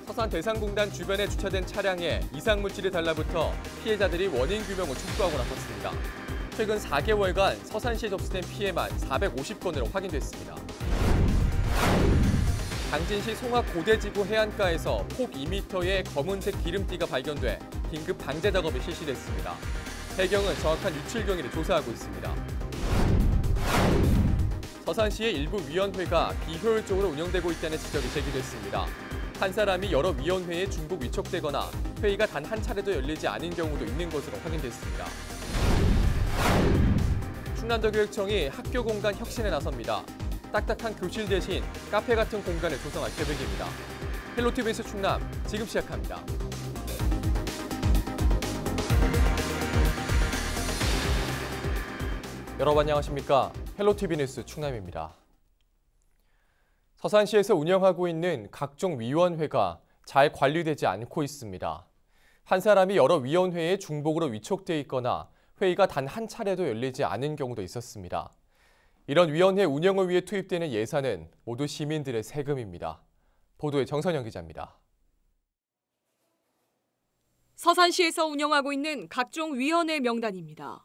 서산 대산공단 주변에 주차된 차량에 이상물질이 달라붙어 피해자들이 원인 규명을 촉구하고 나섰습니다. 최근 4개월간 서산시에 접수된 피해만 450건으로 확인됐습니다. 당진시 송악 고대지구 해안가에서 폭 2m의 검은색 기름띠가 발견돼 긴급 방제 작업이 실시됐습니다. 해경은 정확한 유출 경위를 조사하고 있습니다. 서산시의 일부 위원회가 비효율적으로 운영되고 있다는 지적이 제기됐습니다. 한 사람이 여러 위원회에 중복 위촉되거나 회의가 단 한 차례도 열리지 않은 경우도 있는 것으로 확인됐습니다. 충남도교육청이 학교 공간 혁신에 나섭니다. 딱딱한 교실 대신 카페 같은 공간을 조성할 계획입니다. 헬로티비에서 충남 지금 시작합니다. 여러분 안녕하십니까? 헬로티비 뉴스 충남입니다. 서산시에서 운영하고 있는 각종 위원회가 잘 관리되지 않고 있습니다. 한 사람이 여러 위원회에 중복으로 위촉돼 있거나 회의가 단 한 차례도 열리지 않은 경우도 있었습니다. 이런 위원회 운영을 위해 투입되는 예산은 모두 시민들의 세금입니다. 보도에 정선영 기자입니다. 서산시에서 운영하고 있는 각종 위원회 명단입니다.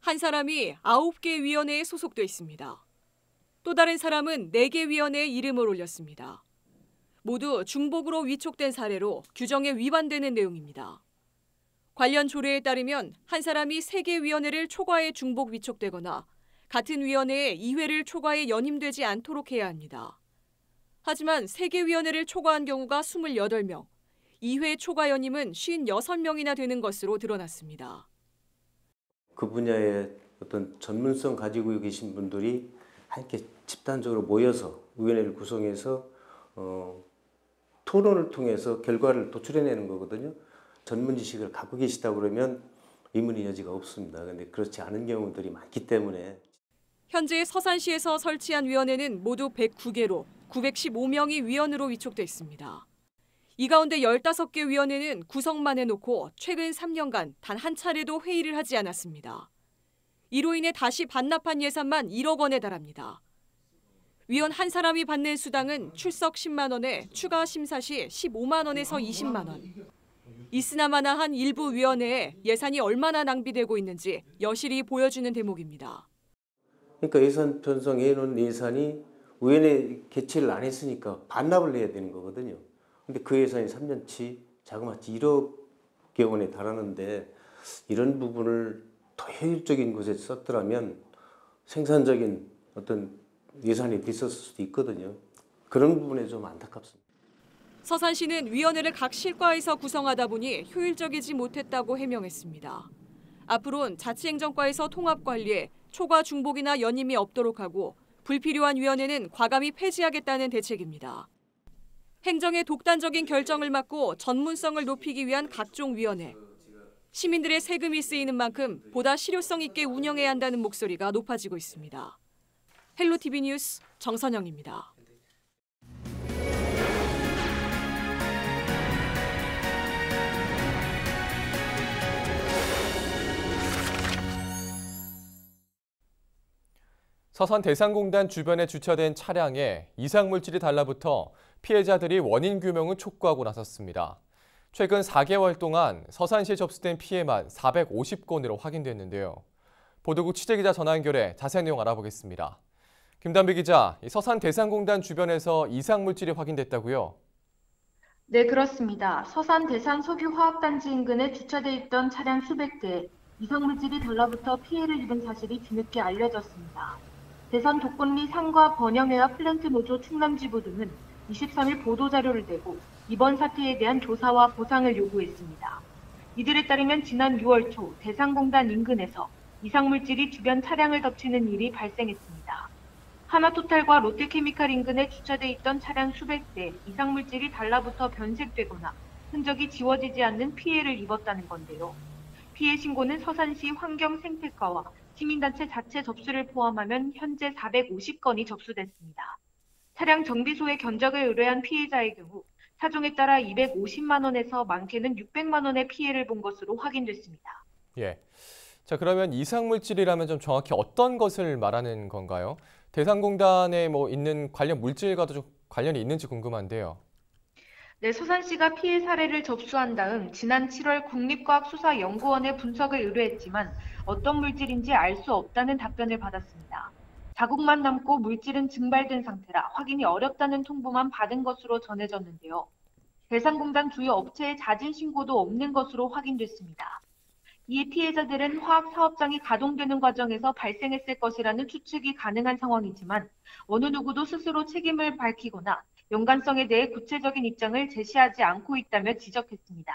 한 사람이 9개 위원회에 소속돼 있습니다. 또 다른 사람은 4개 위원회에 이름을 올렸습니다. 모두 중복으로 위촉된 사례로 규정에 위반되는 내용입니다. 관련 조례에 따르면 한 사람이 3개 위원회를 초과해 중복 위촉되거나 같은 위원회에 2회를 초과해 연임되지 않도록 해야 합니다. 하지만 3개 위원회를 초과한 경우가 28명, 2회 초과 연임은 56명이나 되는 것으로 드러났습니다. 그 분야의 어떤 전문성 가지고 계신 분들이 함께 집단적으로 모여서 위원회를 구성해서 토론을 통해서 결과를 도출해내는 거거든요. 전문 지식을 갖고 계시다고 그러면 의문의 여지가 없습니다. 그런데 그렇지 않은 경우들이 많기 때문에. 현재 서산시에서 설치한 위원회는 모두 109개로 915명이 위원으로 위촉돼 있습니다. 이 가운데 15개 위원회는 구성만 해놓고 최근 3년간 단 한 차례도 회의를 하지 않았습니다. 이로 인해 다시 반납한 예산만 1억 원에 달합니다. 위원 한 사람이 받는 수당은 출석 10만 원에 추가 심사 시 15만 원에서 20만 원. 있으나마나한 일부 위원회에 예산이 얼마나 낭비되고 있는지 여실히 보여주는 대목입니다. 그러니까 예산 편성해 놓은 예산이 위원회 개최를 안 했으니까 반납을 해야 되는 거거든요. 근데 그 예산이 3년치 자그마치 1억여 원에 달하는데 이런 부분을 더 효율적인 곳에 썼더라면 생산적인 어떤 예산이 있었을 수도 있거든요. 그런 부분에 좀 안타깝습니다. 서산시는 위원회를 각 실과에서 구성하다 보니 효율적이지 못했다고 해명했습니다. 앞으로는 자치행정과에서 통합 관리에 초과 중복이나 연임이 없도록 하고 불필요한 위원회는 과감히 폐지하겠다는 대책입니다. 행정의 독단적인 결정을 막고 전문성을 높이기 위한 각종 위원회. 시민들의 세금이 쓰이는 만큼 보다 실효성 있게 운영해야 한다는 목소리가 높아지고 있습니다. 헬로티비 뉴스 정선영입니다. 서산 대산공단 주변에 주차된 차량에 이상물질이 달라붙어 피해자들이 원인 규명을 촉구하고 나섰습니다. 최근 4개월 동안 서산시에 접수된 피해만 450건으로 확인됐는데요. 보도국 취재기자 전화 연결해 자세한 내용 알아보겠습니다. 김단비 기자, 서산 대산공단 주변에서 이상물질이 확인됐다고요? 네, 그렇습니다. 서산 대산 석유화학단지 인근에 주차돼 있던 차량 수백 대에 이상물질이 달라붙어 피해를 입은 사실이 뒤늦게 알려졌습니다. 대산 독건리 상과 번영회와 플랜트 노조 충남지부 등은 23일 보도자료를 내고 이번 사태에 대한 조사와 보상을 요구했습니다. 이들에 따르면 지난 6월 초 대산공단 인근에서 이상물질이 주변 차량을 덮치는 일이 발생했습니다. 하나토탈과 롯데케미칼 인근에 주차돼 있던 차량 수백 대 이상물질이 달라붙어 변색되거나 흔적이 지워지지 않는 피해를 입었다는 건데요. 피해 신고는 서산시 환경생태과와 시민단체 자체 접수를 포함하면 현재 450건이 접수됐습니다. 차량 정비소에 견적을 의뢰한 피해자의 경우 차종에 따라 250만 원에서 많게는 600만 원의 피해를 본 것으로 확인됐습니다. 예. 자, 그러면 이상물질이라면 좀 정확히 어떤 것을 말하는 건가요? 대산공단에 있는 관련 물질과도 좀 관련이 있는지 궁금한데요. 네, 서산시가 피해 사례를 접수한 다음 지난 7월 국립과학수사연구원에 분석을 의뢰했지만 어떤 물질인지 알 수 없다는 답변을 받았습니다. 자국만 남고 물질은 증발된 상태라 확인이 어렵다는 통보만 받은 것으로 전해졌는데요. 대상공단 주요 업체의 자진 신고도 없는 것으로 확인됐습니다. 이에 피해자들은 화학 사업장이 가동되는 과정에서 발생했을 것이라는 추측이 가능한 상황이지만 어느 누구도 스스로 책임을 밝히거나 연관성에 대해 구체적인 입장을 제시하지 않고 있다며 지적했습니다.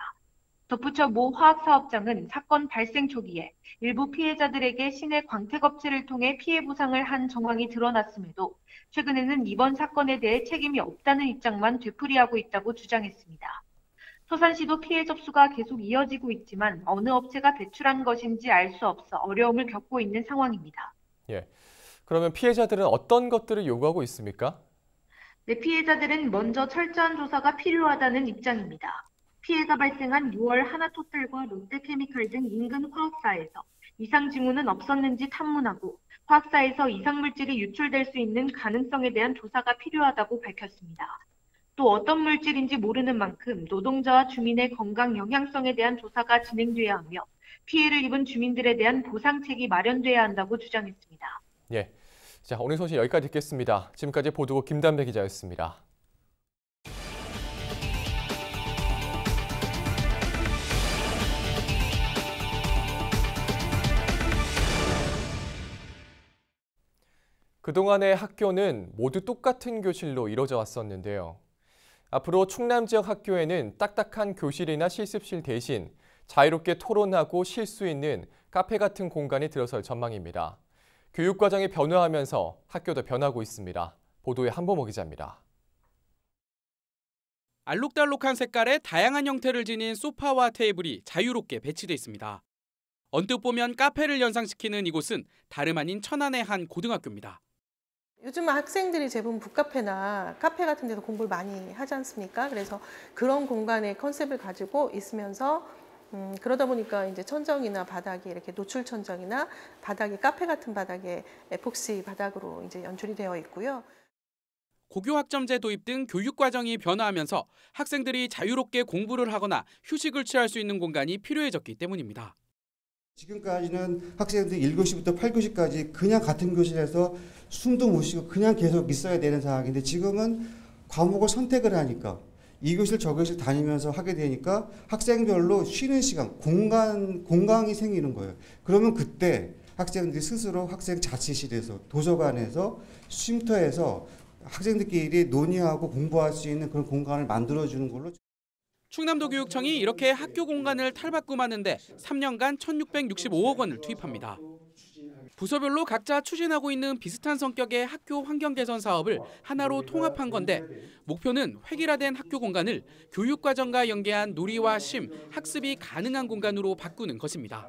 덧붙여 모 화학 사업장은 사건 발생 초기에 일부 피해자들에게 시내 광택업체를 통해 피해 보상을 한 정황이 드러났음에도 최근에는 이번 사건에 대해 책임이 없다는 입장만 되풀이하고 있다고 주장했습니다. 서산시도 피해 접수가 계속 이어지고 있지만 어느 업체가 배출한 것인지 알 수 없어 어려움을 겪고 있는 상황입니다. 예. 그러면 피해자들은 어떤 것들을 요구하고 있습니까? 네, 피해자들은 먼저 철저한 조사가 필요하다는 입장입니다. 피해가 발생한 6월 하나토탈과 롯데케미칼 등 인근 화학사에서 이상 징후는 없었는지 탐문하고 화학사에서 이상물질이 유출될 수 있는 가능성에 대한 조사가 필요하다고 밝혔습니다. 또 어떤 물질인지 모르는 만큼 노동자와 주민의 건강 영향성에 대한 조사가 진행돼야 하며 피해를 입은 주민들에 대한 보상책이 마련돼야 한다고 주장했습니다. 예. 자, 오늘 소식 여기까지 듣겠습니다. 지금까지 보도국 김담배 기자였습니다. 그동안의 학교는 모두 똑같은 교실로 이루어져 왔었는데요. 앞으로 충남 지역 학교에는 딱딱한 교실이나 실습실 대신 자유롭게 토론하고 쉴 수 있는 카페 같은 공간이 들어설 전망입니다. 교육 과정이 변화하면서 학교도 변하고 있습니다. 보도에 한보모 기자입니다. 알록달록한 색깔의 다양한 형태를 지닌 소파와 테이블이 자유롭게 배치돼 있습니다. 언뜻 보면 카페를 연상시키는 이곳은 다름 아닌 천안의 한 고등학교입니다. 요즘은 학생들이 대부분 북카페나 카페 같은 데서 공부를 많이 하지 않습니까? 그래서 그런 공간의 컨셉을 가지고 있으면서 그러다 보니까 이제 천정이나 바닥이 이렇게 노출 천정이나 바닥이 카페 같은 바닥에 에폭시 바닥으로 이제 연출이 되어 있고요. 고교 학점제 도입 등 교육 과정이 변화하면서 학생들이 자유롭게 공부를 하거나 휴식을 취할 수 있는 공간이 필요해졌기 때문입니다. 지금까지는 학생들이 1교시부터 8교시까지 그냥 같은 교실에서 숨도 못 쉬고 그냥 계속 있어야 되는 상황인데 지금은 과목을 선택을 하니까 2교실 저교실 다니면서 하게 되니까 학생별로 쉬는 시간, 공강이 생기는 거예요. 그러면 그때 학생들이 스스로 학생 자치실에서 도서관에서 쉼터에서 학생들끼리 논의하고 공부할 수 있는 그런 공간을 만들어주는 걸로. 충남도 교육청이 이렇게 학교 공간을 탈바꿈하는데 3년간 1,665억 원을 투입합니다. 부서별로 각자 추진하고 있는 비슷한 성격의 학교 환경 개선 사업을 하나로 통합한 건데 목표는 획일화된 학교 공간을 교육과정과 연계한 놀이와 쉼, 학습이 가능한 공간으로 바꾸는 것입니다.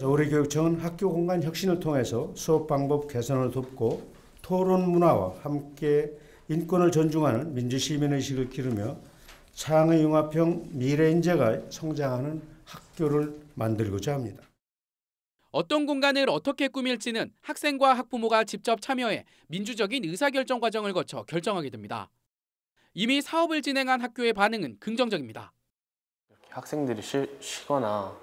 우리 교육청은 학교 공간 혁신을 통해서 수업 방법 개선을 돕고 토론 문화와 함께 인권을 존중하는 민주시민의식을 기르며 창의 융합형 미래 인재가 성장하는 학교를 만들고자 합니다. 어떤 공간을 어떻게 꾸밀지는 학생과 학부모가 직접 참여해 민주적인 의사결정 과정을 거쳐 결정하게 됩니다. 이미 사업을 진행한 학교의 반응은 긍정적입니다. 학생들이 쉬거나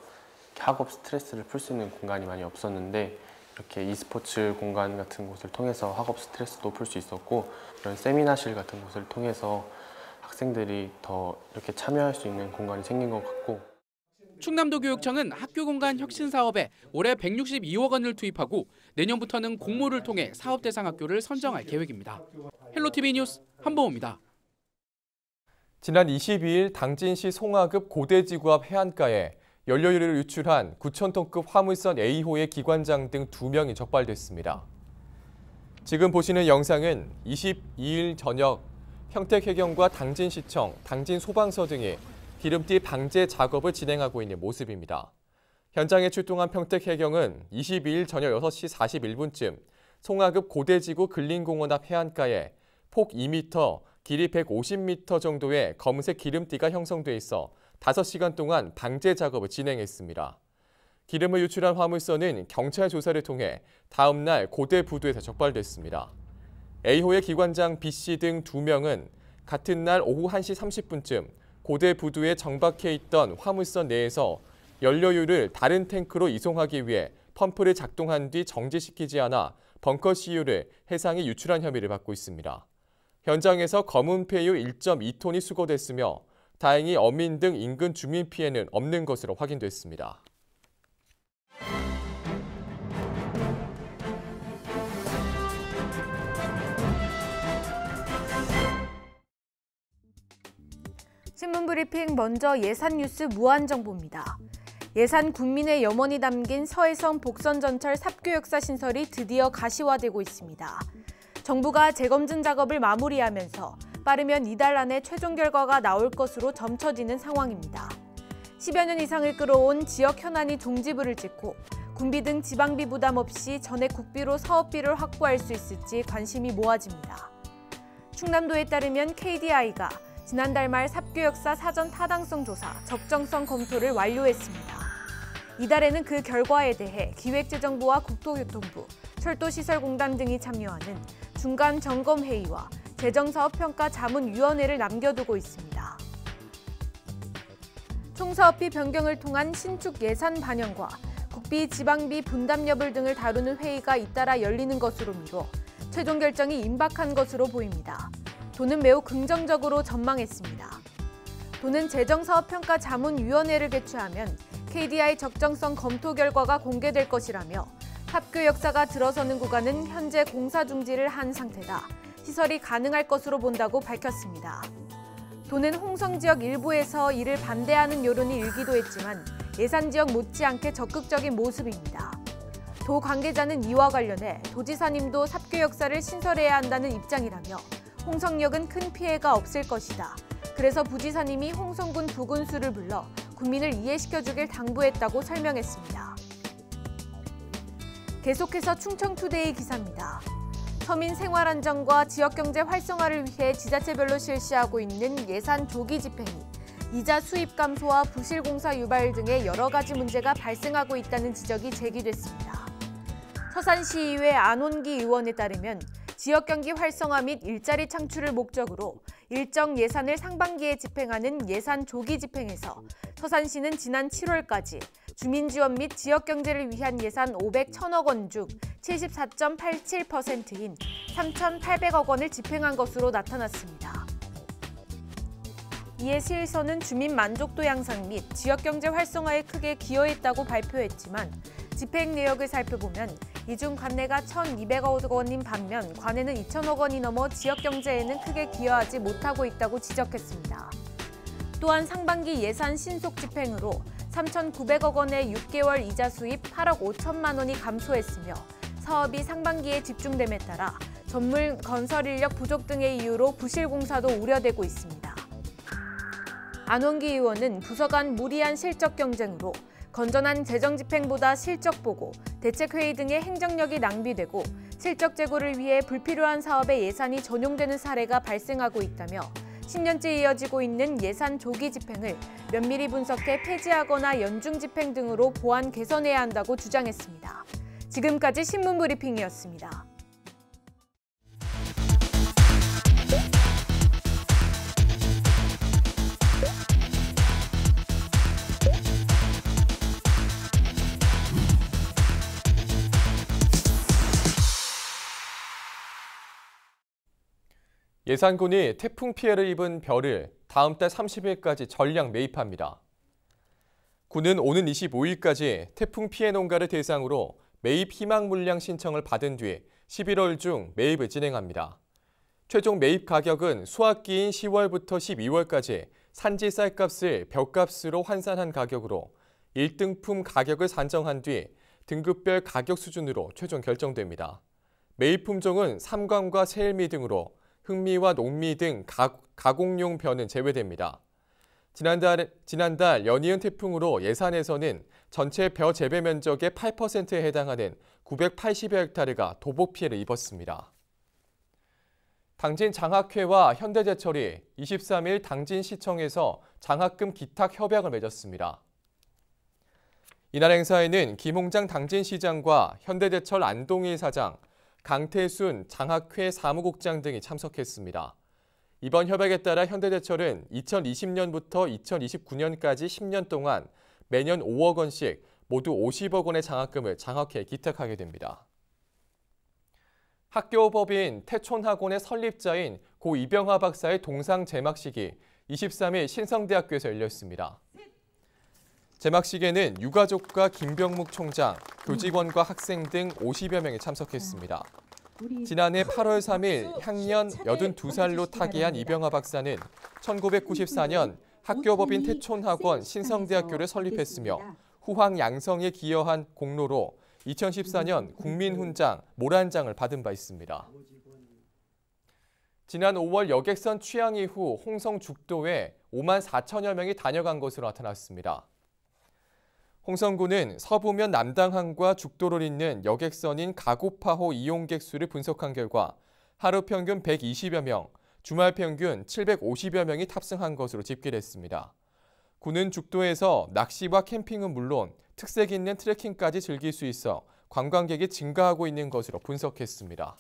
학업 스트레스를 풀 수 있는 공간이 많이 없었는데 이렇게 e스포츠 공간 같은 곳을 통해서 학업 스트레스도 풀 수 있었고 이런 세미나실 같은 곳을 통해서 학생들이 더 이렇게 참여할 수 있는 공간이 생긴 것 같고 충남도 교육청은 학교 공간 혁신 사업에 올해 162억 원을 투입하고 내년부터는 공모를 통해 사업 대상 학교를 선정할 계획입니다. 헬로티비 뉴스 한보호입니다. 지난 22일 당진시 송하급 고대지구 앞 해안가에 연료유리를 유출한 9,000톤급 화물선 A호의 기관장 등 2명이 적발됐습니다. 지금 보시는 영상은 22일 저녁 평택해경과 당진시청, 당진소방서 등이 기름띠 방제 작업을 진행하고 있는 모습입니다. 현장에 출동한 평택해경은 22일 저녁 6시 41분쯤 송하급 고대지구 근린공원 앞 해안가에 폭 2m, 길이 150m 정도의 검은색 기름띠가 형성돼 있어 5시간 동안 방제 작업을 진행했습니다. 기름을 유출한 화물선은 경찰 조사를 통해 다음 날 고대 부두에서 적발됐습니다. A호의 기관장 B씨 등 2명은 같은 날 오후 1시 30분쯤 고대 부두에 정박해 있던 화물선 내에서 연료유를 다른 탱크로 이송하기 위해 펌프를 작동한 뒤 정지시키지 않아 벙커 CU를 해상에 유출한 혐의를 받고 있습니다. 현장에서 검은 폐유 1.2톤이 수거됐으며 다행히 어민 등 인근 주민 피해는 없는 것으로 확인됐습니다. 신문브리핑 먼저 예산 뉴스 무한정보입니다. 예산 국민의 염원이 담긴 서해성 복선전철 삽교 역사 신설이 드디어 가시화되고 있습니다. 정부가 재검증 작업을 마무리하면서 빠르면 이달 안에 최종 결과가 나올 것으로 점쳐지는 상황입니다. 10여 년 이상을 끌어온 지역 현안이 종지부를 찍고 군비 등 지방비 부담 없이 전액 국비로 사업비를 확보할 수 있을지 관심이 모아집니다. 충남도에 따르면 KDI가 지난달 말 삽교 역사 사전 타당성 조사, 적정성 검토를 완료했습니다. 이달에는 그 결과에 대해 기획재정부와 국토교통부, 철도시설공단 등이 참여하는 중간 점검회의와 재정사업평가 자문위원회를 남겨두고 있습니다. 총사업비 변경을 통한 신축 예산 반영과 국비, 지방비 분담 여부 등을 다루는 회의가 잇따라 열리는 것으로 미뤄 최종 결정이 임박한 것으로 보입니다. 도는 매우 긍정적으로 전망했습니다. 도는 재정사업평가 자문위원회를 개최하면 KDI 적정성 검토 결과가 공개될 것이라며 삽교 역사가 들어서는 구간은 현재 공사 중지를 한 상태다. 시설이 가능할 것으로 본다고 밝혔습니다. 도는 홍성 지역 일부에서 이를 반대하는 여론이 일기도 했지만 예산 지역 못지않게 적극적인 모습입니다. 도 관계자는 이와 관련해 도지사님도 삽교 역사를 신설해야 한다는 입장이라며 홍성역은 큰 피해가 없을 것이다. 그래서 부지사님이 홍성군 부군수를 불러 국민을 이해시켜주길 당부했다고 설명했습니다. 계속해서 충청투데이 기사입니다. 서민 생활 안정과 지역경제 활성화를 위해 지자체별로 실시하고 있는 예산 조기 집행이 이자 수입 감소와 부실공사 유발 등의 여러 가지 문제가 발생하고 있다는 지적이 제기됐습니다. 서산시의회 안원기 의원에 따르면 지역경기 활성화 및 일자리 창출을 목적으로 일정 예산을 상반기에 집행하는 예산 조기 집행에서 서산시는 지난 7월까지 주민지원 및 지역경제를 위한 예산 500,000억 원 중 74.87%인 3,800억 원을 집행한 것으로 나타났습니다. 이에 시에서는 주민 만족도 향상 및 지역경제 활성화에 크게 기여했다고 발표했지만 집행 내역을 살펴보면 이 중 관내가 1,200억 원인 반면 관내는 2,000억 원이 넘어 지역경제에는 크게 기여하지 못하고 있다고 지적했습니다. 또한 상반기 예산 신속 집행으로 3,900억 원의 6개월 이자 수입 8억 5천만 원이 감소했으며 사업이 상반기에 집중됨에 따라 전문 건설 인력 부족 등의 이유로 부실 공사도 우려되고 있습니다. 안원기 의원은 부서 간 무리한 실적 경쟁으로 건전한 재정 집행보다 실적 보고, 대책회의 등의 행정력이 낭비되고 실적 제고를 위해 불필요한 사업에 예산이 전용되는 사례가 발생하고 있다며 10년째 이어지고 있는 예산 조기 집행을 면밀히 분석해 폐지하거나 연중 집행 등으로 보완 개선해야 한다고 주장했습니다. 지금까지 신문브리핑이었습니다. 예산군이 태풍 피해를 입은 벼를 다음 달 30일까지 전량 매입합니다. 군은 오는 25일까지 태풍 피해 농가를 대상으로 매입 희망 물량 신청을 받은 뒤 11월 중 매입을 진행합니다. 최종 매입 가격은 수확기인 10월부터 12월까지 산지 쌀값을 벼값으로 환산한 가격으로 1등품 가격을 산정한 뒤 등급별 가격 수준으로 최종 결정됩니다. 매입 품종은 삼광과 새일미 등으로 흑미와 녹미 등 가공용 벼는 제외됩니다. 지난달 연이은 태풍으로 예산에서는 전체 벼 재배 면적의 8%에 해당하는 980여 헥타르가 도복 피해를 입었습니다. 당진 장학회와 현대제철이 23일 당진시청에서 장학금 기탁 협약을 맺었습니다. 이날 행사에는 김홍장 당진시장과 현대제철 안동일 사장, 강태순 장학회 사무국장 등이 참석했습니다. 이번 협약에 따라 현대제철은 2020년부터 2029년까지 10년 동안 매년 5억 원씩 모두 50억 원의 장학금을 장학회에 기탁하게 됩니다. 학교법인 태촌학원의 설립자인 고 이병하 박사의 동상 제막식이 23일 신성대학교에서 열렸습니다. 제막식에는 유가족과 김병묵 총장, 교직원과 학생 등 50여 명이 참석했습니다. 지난해 8월 3일 향년 82살로 타계한 이병하 박사는 1994년 학교법인 태촌학원 신성대학교를 설립했으며 후황 양성에 기여한 공로로 2014년 국민훈장, 모란장을 받은 바 있습니다. 지난 5월 여객선 취항 이후 홍성 죽도에 5만 4천여 명이 다녀간 것으로 나타났습니다. 홍성군은 서부면 남당항과 죽도를 잇는 여객선인 가고파호 이용객 수를 분석한 결과 하루 평균 120여 명, 주말 평균 750여 명이 탑승한 것으로 집계됐습니다. 군은 죽도에서 낚시와 캠핑은 물론 특색 있는 트레킹까지 즐길 수 있어 관광객이 증가하고 있는 것으로 분석했습니다.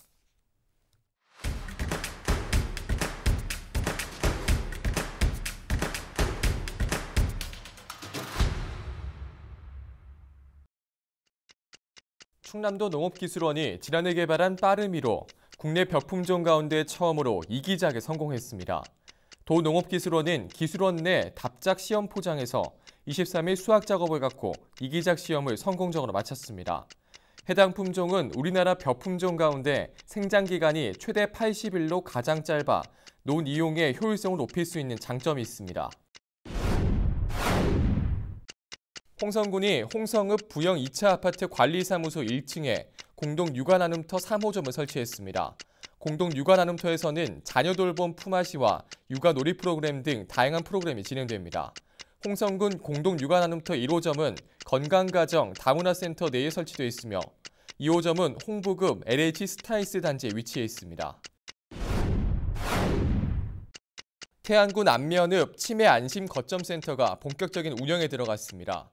충남도 농업기술원이 지난해 개발한 빠르미로 국내 벽품종 가운데 처음으로 이기작에 성공했습니다. 도 농업기술원은 기술원 내 답작 시험 포장에서 23일 수학 작업을 갖고 이기작 시험을 성공적으로 마쳤습니다. 해당 품종은 우리나라 벽품종 가운데 생장기간이 최대 80일로 가장 짧아 논 이용의 효율성을 높일 수 있는 장점이 있습니다. 홍성군이 홍성읍 부영 2차 아파트 관리사무소 1층에 공동 육아나눔터 3호점을 설치했습니다. 공동 육아나눔터에서는 자녀 돌봄 품앗이와 육아 놀이 프로그램 등 다양한 프로그램이 진행됩니다. 홍성군 공동 육아나눔터 1호점은 건강가정 다문화센터 내에 설치되어 있으며 2호점은 홍부급 LH 스타이스 단지에 위치해 있습니다. 태안군 안면읍 치매안심거점센터가 본격적인 운영에 들어갔습니다.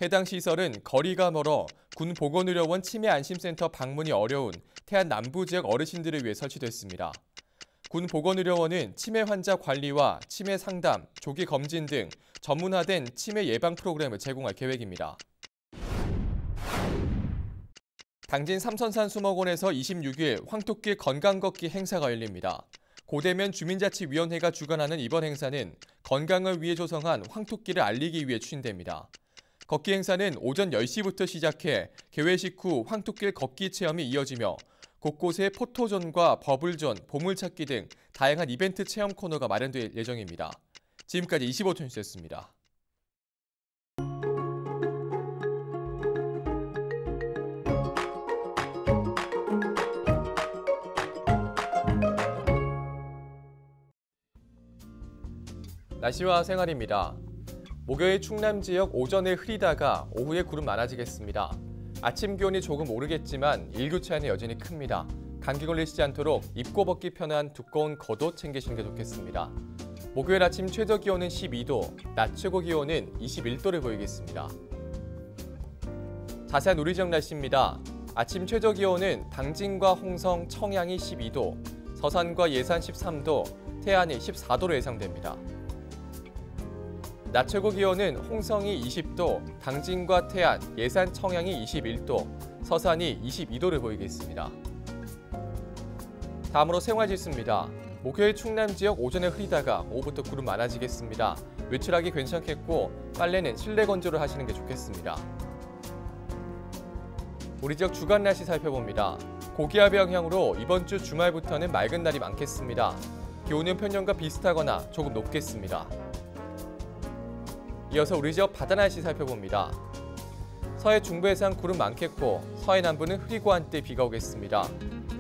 해당 시설은 거리가 멀어 군 보건의료원 치매안심센터 방문이 어려운 태안 남부 지역 어르신들을 위해 설치됐습니다. 군 보건의료원은 치매 환자 관리와 치매 상담, 조기 검진 등 전문화된 치매 예방 프로그램을 제공할 계획입니다. 당진 삼선산수목원에서 26일 황토길 건강걷기 행사가 열립니다. 고대면 주민자치위원회가 주관하는 이번 행사는 건강을 위해 조성한 황토길을 알리기 위해 추진됩니다. 걷기 행사는 오전 10시부터 시작해 개회식 후 황토길 걷기 체험이 이어지며 곳곳에 포토존과 버블존, 보물찾기 등 다양한 이벤트 체험 코너가 마련될 예정입니다. 지금까지 25초 뉴스였습니다. 날씨와 생활입니다. 목요일 충남 지역 오전에 흐리다가 오후에 구름 많아지겠습니다. 아침 기온이 조금 오르겠지만 일교차는 여전히 큽니다. 감기 걸리시지 않도록 입고 벗기 편한 두꺼운 겉옷 챙기시는 게 좋겠습니다. 목요일 아침 최저 기온은 12도, 낮 최고 기온은 21도를 보이겠습니다. 자세한 우리 지역 날씨입니다. 아침 최저 기온은 당진과 홍성, 청양이 12도, 서산과 예산 13도, 태안이 14도로 예상됩니다. 낮 최고 기온은 홍성이 20도, 당진과 태안, 예산, 청양이 21도, 서산이 22도를 보이겠습니다. 다음으로 생활지수입니다. 목요일 충남 지역 오전에 흐리다가 오후부터 구름 많아지겠습니다. 외출하기 괜찮겠고 빨래는 실내 건조를 하시는 게 좋겠습니다. 우리 지역 주간 날씨 살펴봅니다. 고기압 영향으로 이번 주 주말부터는 맑은 날이 많겠습니다. 기온은 평년과 비슷하거나 조금 높겠습니다. 이어서 우리 지역 바다 날씨 살펴봅니다. 서해 중부 해상 구름 많겠고 서해 남부는 흐리고 한때 비가 오겠습니다.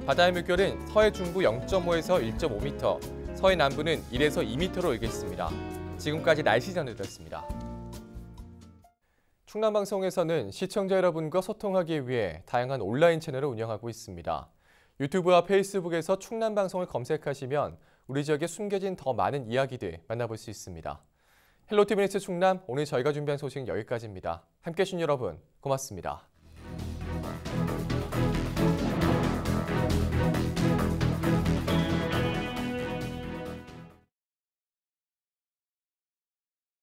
바다의 물결은 서해 중부 0.5에서 1.5m, 서해 남부는 1에서 2m로 일겠습니다. 지금까지 날씨 전해드렸습니다. 충남방송에서는 시청자 여러분과 소통하기 위해 다양한 온라인 채널을 운영하고 있습니다. 유튜브와 페이스북에서 충남방송을 검색하시면 우리 지역에 숨겨진 더 많은 이야기들 만나볼 수 있습니다. 헬로티비 뉴스 충남, 오늘 저희가 준비한 소식 여기까지입니다. 함께해 주신 여러분 고맙습니다.